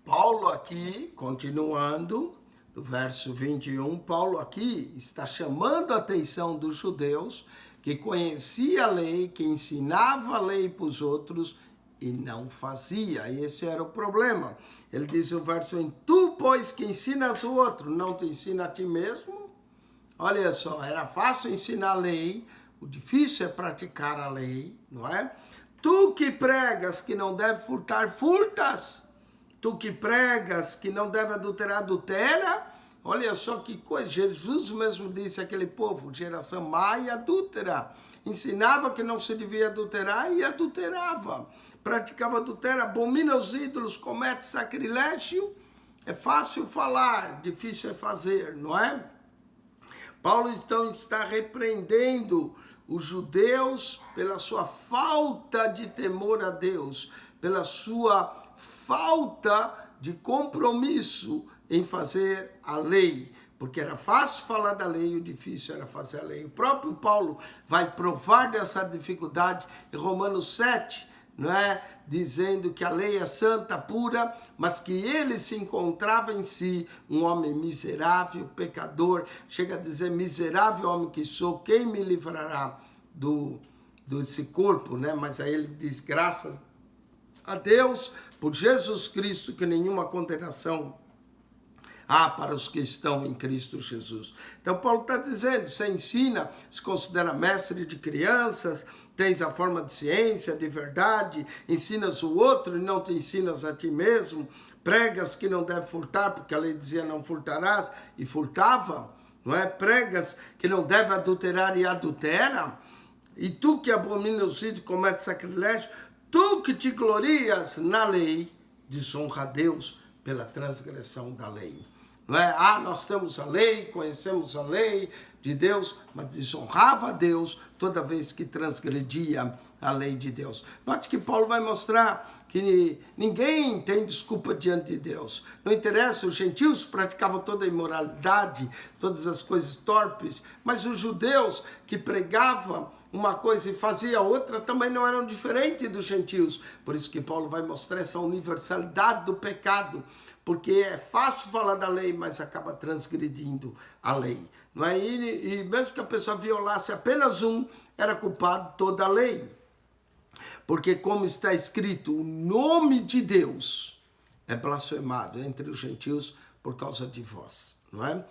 Paulo aqui, continuando, do verso 21, Paulo aqui está chamando a atenção dos judeus que conhecia a lei, que ensinava a lei para os outros e não fazia. Esse era o problema. Ele diz no verso 1, tu, pois, que ensinas o outro, não te ensina a ti mesmo? Olha só, era fácil ensinar a lei, o difícil é praticar a lei, não é? Tu que pregas que não deve furtar, furtas. Tu que pregas que não deve adulterar, adultera. Olha só que coisa, Jesus mesmo disse àquele povo, geração má e adúltera. Ensinava que não se devia adulterar e adulterava. Praticava adultério, abomina os ídolos, comete sacrilégio. É fácil falar, difícil é fazer, não é? Paulo então está repreendendo os judeus pela sua falta de temor a Deus, pela sua falta de compromisso em fazer a lei, porque era fácil falar da lei, o difícil era fazer a lei. O próprio Paulo vai provar dessa dificuldade em Romanos 7, não é? Dizendo que a lei é santa, pura, mas que ele se encontrava em si um homem miserável, pecador. Chega a dizer, miserável homem que sou, quem me livrará desse corpo, né? Mas aí ele diz, graças a Deus, por Jesus Cristo, que nenhuma condenação há para os que estão em Cristo Jesus. Então Paulo está dizendo, você ensina, se considera mestre de crianças, tens a forma de ciência, de verdade, ensinas o outro e não te ensinas a ti mesmo, pregas que não deve furtar, porque a lei dizia não furtarás, e furtava, não é? Pregas que não deve adulterar e adultera, e tu que abomina os ídolos e comete sacrilégio, tu que te glorias na lei, desonra a Deus pela transgressão da lei. Não é? Nós temos a lei, conhecemos a lei de Deus, mas desonrava a Deus toda vez que transgredia a lei de Deus. Note que Paulo vai mostrar que ninguém tem desculpa diante de Deus. Não interessa, os gentios praticavam toda a imoralidade, todas as coisas torpes, mas os judeus que pregavam uma coisa e fazia outra também não eram diferentes dos gentios. Por isso que Paulo vai mostrar essa universalidade do pecado, porque é fácil falar da lei, mas acaba transgredindo a lei. Não é? E mesmo que a pessoa violasse apenas um, era culpado de toda a lei. Porque como está escrito, o nome de Deus é blasfemado entre os gentios por causa de vós. Não é?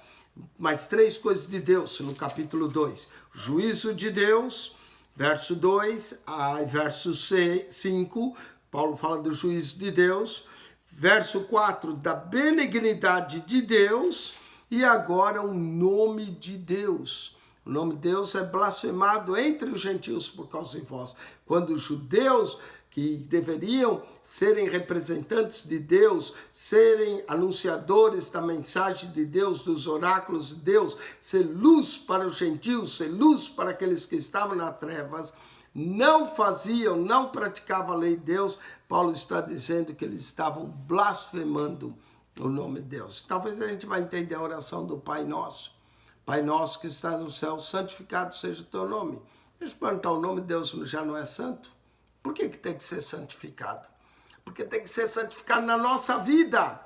Mais três coisas de Deus no capítulo 2. Juízo de Deus, verso 2, verso 5, Paulo fala do juízo de Deus. Verso 4, da benignidade de Deus, e agora o nome de Deus. O nome de Deus é blasfemado entre os gentios por causa de vós. Quando os judeus, que deveriam serem representantes de Deus, serem anunciadores da mensagem de Deus, dos oráculos de Deus, ser luz para os gentios, ser luz para aqueles que estavam nas trevas, não faziam, não praticavam a lei de Deus. Paulo está dizendo que eles estavam blasfemando o nome de Deus. Talvez a gente vai entender a oração do Pai Nosso. Pai Nosso que está no céu, santificado seja o teu nome. Deixa eu perguntar, o nome de Deus já não é santo? Por que tem que ser santificado? Porque tem que ser santificado na nossa vida.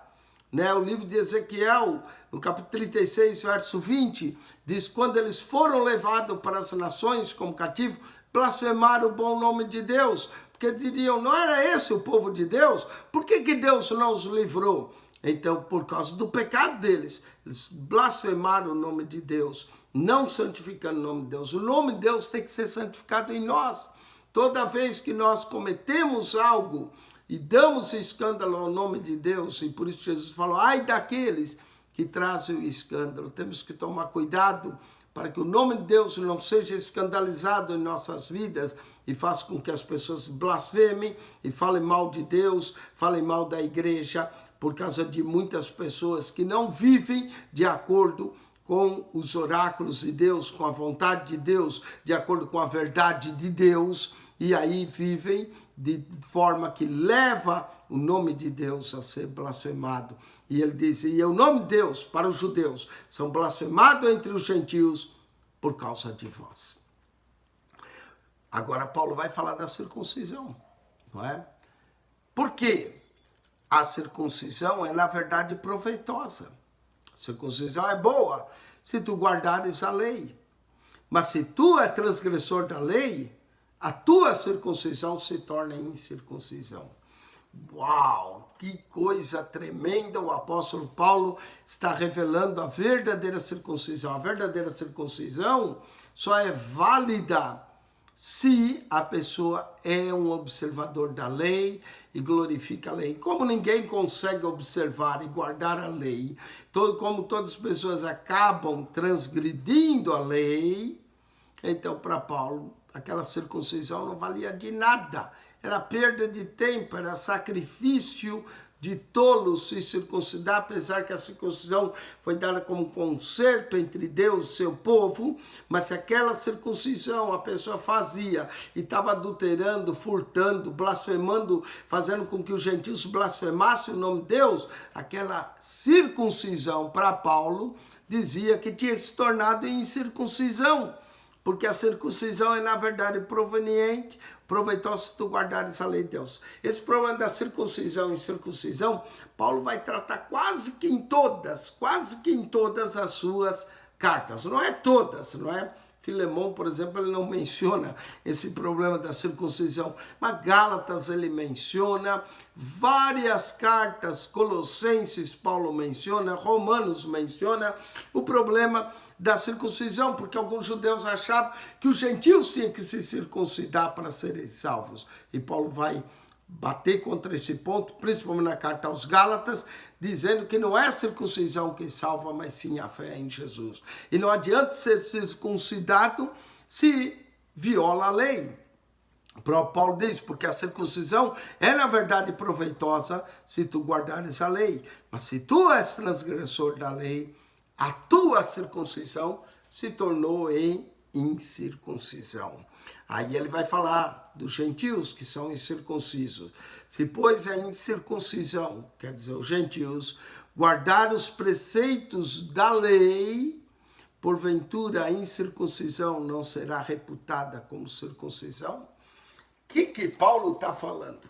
Né? O livro de Ezequiel, no capítulo 36, verso 20, diz, quando eles foram levados para as nações como cativos, blasfemaram o bom nome de Deus, porque diriam, não era esse o povo de Deus? Por que Deus não os livrou? Então, por causa do pecado deles, eles blasfemaram o nome de Deus, não santificando o nome de Deus. O nome de Deus tem que ser santificado em nós. Toda vez que nós cometemos algo e damos escândalo ao nome de Deus, e por isso Jesus falou, ai daqueles que trazem o escândalo. Temos que tomar cuidado para que o nome de Deus não seja escandalizado em nossas vidas e faça com que as pessoas blasfemem e falem mal de Deus, falem mal da igreja, por causa de muitas pessoas que não vivem de acordo com os oráculos de Deus, com a vontade de Deus, de acordo com a verdade de Deus, e aí vivem de forma que leva o nome de Deus a ser blasfemado. E ele diz, e o nome de Deus para os judeus são blasfemados entre os gentios por causa de vós. Agora Paulo vai falar da circuncisão, não é? Por quê? a circuncisão é, na verdade, proveitosa. A circuncisão é boa se tu guardares a lei. Mas se tu é transgressor da lei, a tua circuncisão se torna incircuncisão. Uau, que coisa tremenda! O apóstolo Paulo está revelando a verdadeira circuncisão. A verdadeira circuncisão só é válida se a pessoa é um observador da lei e glorifica a lei. Como ninguém consegue observar e guardar a lei, como todas as pessoas acabam transgredindo a lei, então para Paulo aquela circuncisão não valia de nada. Era perda de tempo, era sacrifício de tolos se circuncidar, apesar que a circuncisão foi dada como conserto entre Deus e seu povo, mas se aquela circuncisão a pessoa fazia e estava adulterando, furtando, blasfemando, fazendo com que os gentios blasfemassem o nome de Deus, aquela circuncisão para Paulo dizia que tinha se tornado incircuncisão, porque a circuncisão é na verdade proveniente, proveitosa se tu guardares a lei de Deus. Esse problema da circuncisão e circuncisão, Paulo vai tratar quase que em todas as suas cartas. Não é todas, não é? Filemão, por exemplo, ele não menciona esse problema da circuncisão, mas Gálatas ele menciona, várias cartas, Colossenses Paulo menciona, Romanos menciona o problema da circuncisão, porque alguns judeus achavam que os gentios tinham que se circuncidar para serem salvos. E Paulo vai bater contra esse ponto, principalmente na carta aos Gálatas, dizendo que não é a circuncisão que salva, mas sim a fé em Jesus. E não adianta ser circuncidado se viola a lei. Paulo diz, porque a circuncisão é na verdade proveitosa se tu guardares a lei. Mas se tu és transgressor da lei, a tua circuncisão se tornou em incircuncisão. Aí ele vai falar dos gentios que são incircuncisos. Se, pois, a incircuncisão, quer dizer, os gentios, guardar os preceitos da lei, porventura a incircuncisão não será reputada como circuncisão? O que Paulo está falando?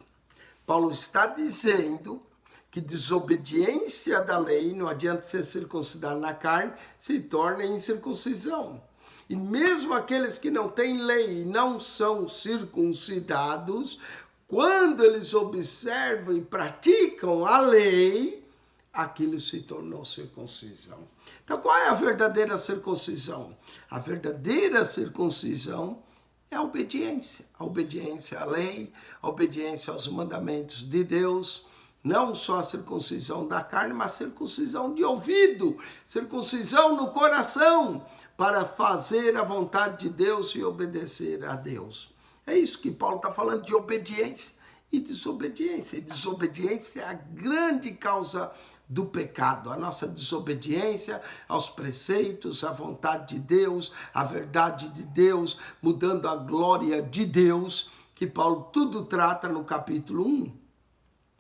Paulo está dizendo que desobediência da lei, não adianta ser circuncidado na carne, se torna incircuncisão. E mesmo aqueles que não têm lei e não são circuncidados, quando eles observam e praticam a lei, aquilo se tornou circuncisão. Então, qual é a verdadeira circuncisão? A verdadeira circuncisão é a obediência à lei, a obediência aos mandamentos de Deus. Não só a circuncisão da carne, mas a circuncisão de ouvido, circuncisão no coração, para fazer a vontade de Deus e obedecer a Deus. É isso que Paulo está falando de obediência e desobediência. E desobediência é a grande causa do pecado, a nossa desobediência aos preceitos, à vontade de Deus, à verdade de Deus, mudando a glória de Deus, que Paulo tudo trata no capítulo 1.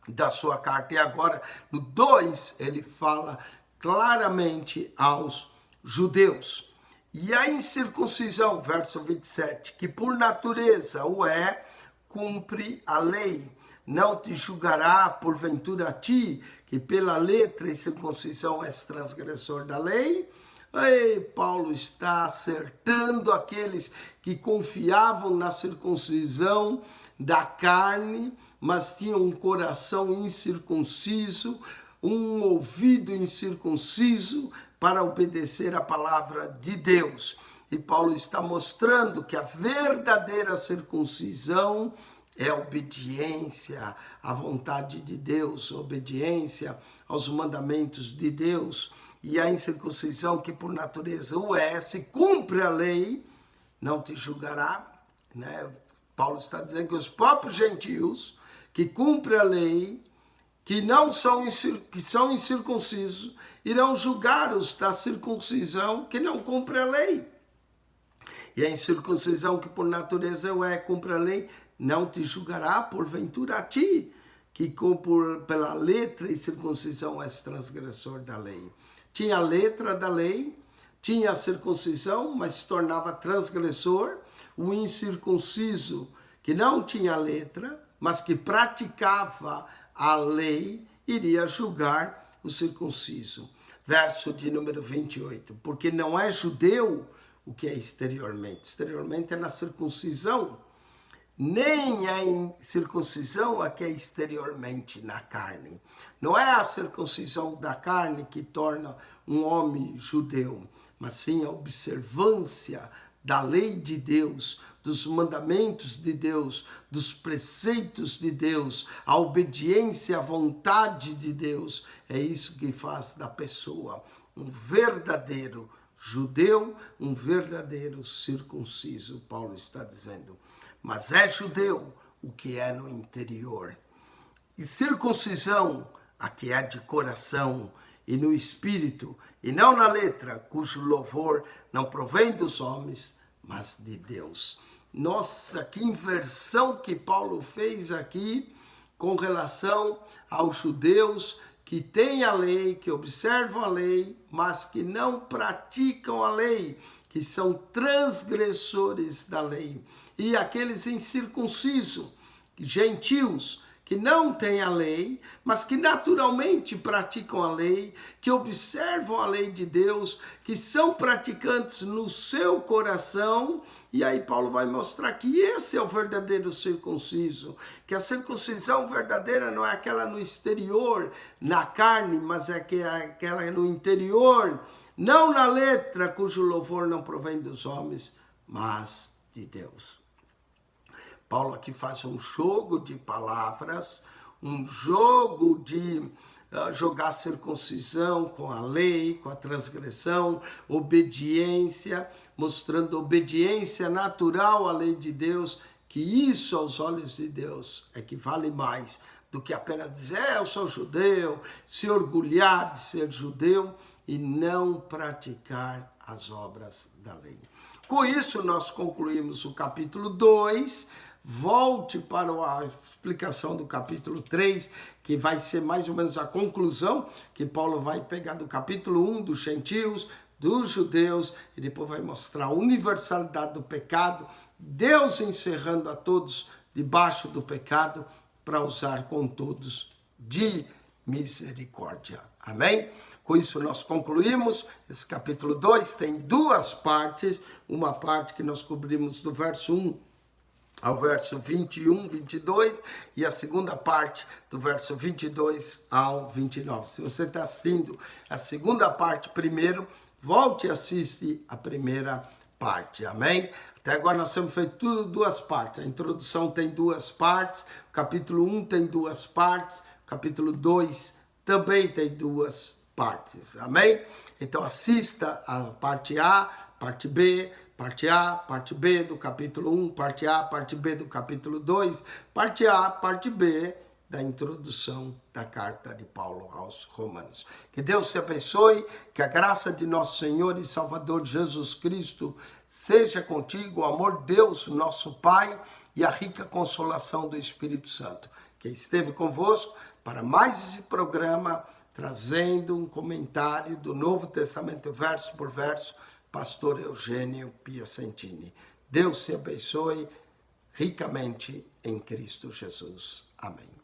Da sua carta. E agora, no 2, ele fala claramente aos judeus. E a incircuncisão, verso 27, que por natureza o é, cumpre a lei. Não te julgará, porventura, a ti, que pela letra e circuncisão és transgressor da lei? Ei, Paulo está acertando aqueles que confiavam na circuncisão da carne, mas tinham um coração incircunciso, um ouvido incircunciso para obedecer a palavra de Deus. E Paulo está mostrando que a verdadeira circuncisão é a obediência à vontade de Deus, obediência aos mandamentos de Deus. E a incircuncisão, que por natureza o é, se cumpre a lei, não te julgará, né? Paulo está dizendo que os próprios gentios que cumprem a lei, que são incircuncisos, irão julgar os da circuncisão que não cumprem a lei. E a incircuncisão, que por natureza é, cumpre a lei, não te julgará, porventura, a ti, que pela letra e circuncisão és transgressor da lei. Tinha a letra da lei, tinha a circuncisão, mas se tornava transgressor. O incircunciso, que não tinha letra, mas que praticava a lei, iria julgar o circunciso. Verso de número 28. Porque não é judeu o que é exteriormente. Exteriormente é na circuncisão. Nem a circuncisão a que é exteriormente na carne. Não é a circuncisão da carne que torna um homem judeu, mas sim a observância da lei de Deus, dos mandamentos de Deus, dos preceitos de Deus, a obediência à vontade de Deus. É isso que faz da pessoa um verdadeiro judeu, um verdadeiro circunciso, Paulo está dizendo. Mas é judeu o que é no interior. E circuncisão, a que é de coração e no espírito, e não na letra, cujo louvor não provém dos homens, mas de Deus. Nossa, que inversão que Paulo fez aqui com relação aos judeus que têm a lei, que observam a lei, mas que não praticam a lei, que são transgressores da lei. E aqueles incircuncisos, gentios, que não têm a lei, mas que naturalmente praticam a lei, que observam a lei de Deus, que são praticantes no seu coração. E aí Paulo vai mostrar que esse é o verdadeiro circunciso, que a circuncisão verdadeira não é aquela no exterior, na carne, mas é aquela no interior, não na letra, cujo louvor não provém dos homens, mas de Deus. Paulo aqui faz um jogo de palavras, um jogo de jogar circuncisão com a lei, com a transgressão, obediência, mostrando obediência natural à lei de Deus, que isso aos olhos de Deus é que vale mais do que apenas dizer, eu sou judeu, se orgulhar de ser judeu e não praticar as obras da lei. Com isso, nós concluímos o capítulo 2, volte para a explicação do capítulo 3, que vai ser mais ou menos a conclusão, que Paulo vai pegar do capítulo 1 dos gentios, dos judeus, e depois vai mostrar a universalidade do pecado, Deus encerrando a todos debaixo do pecado, para usar com todos de misericórdia. Amém? Com isso nós concluímos, esse capítulo 2 tem duas partes, uma parte que nós cobrimos do verso 1 ao verso 21, 22, e a segunda parte do verso 22 ao 29. Se você está assistindo a segunda parte primeiro, volte e assiste a primeira parte, amém? Até agora nós temos feito tudo duas partes, a introdução tem duas partes, o capítulo 1 tem duas partes, o capítulo 2 também tem duas partes, amém? Então assista a parte A, parte B, parte A, parte B do capítulo 1, parte A, parte B do capítulo 2, parte A, parte B da introdução da carta de Paulo aos Romanos. Que Deus te abençoe, que a graça de nosso Senhor e Salvador Jesus Cristo seja contigo, o amor de Deus, nosso Pai, e a rica consolação do Espírito Santo, que esteve convosco para mais esse programa, trazendo um comentário do Novo Testamento, verso por verso, Pastor Eugênio Piacentini. Deus te abençoe ricamente em Cristo Jesus. Amém.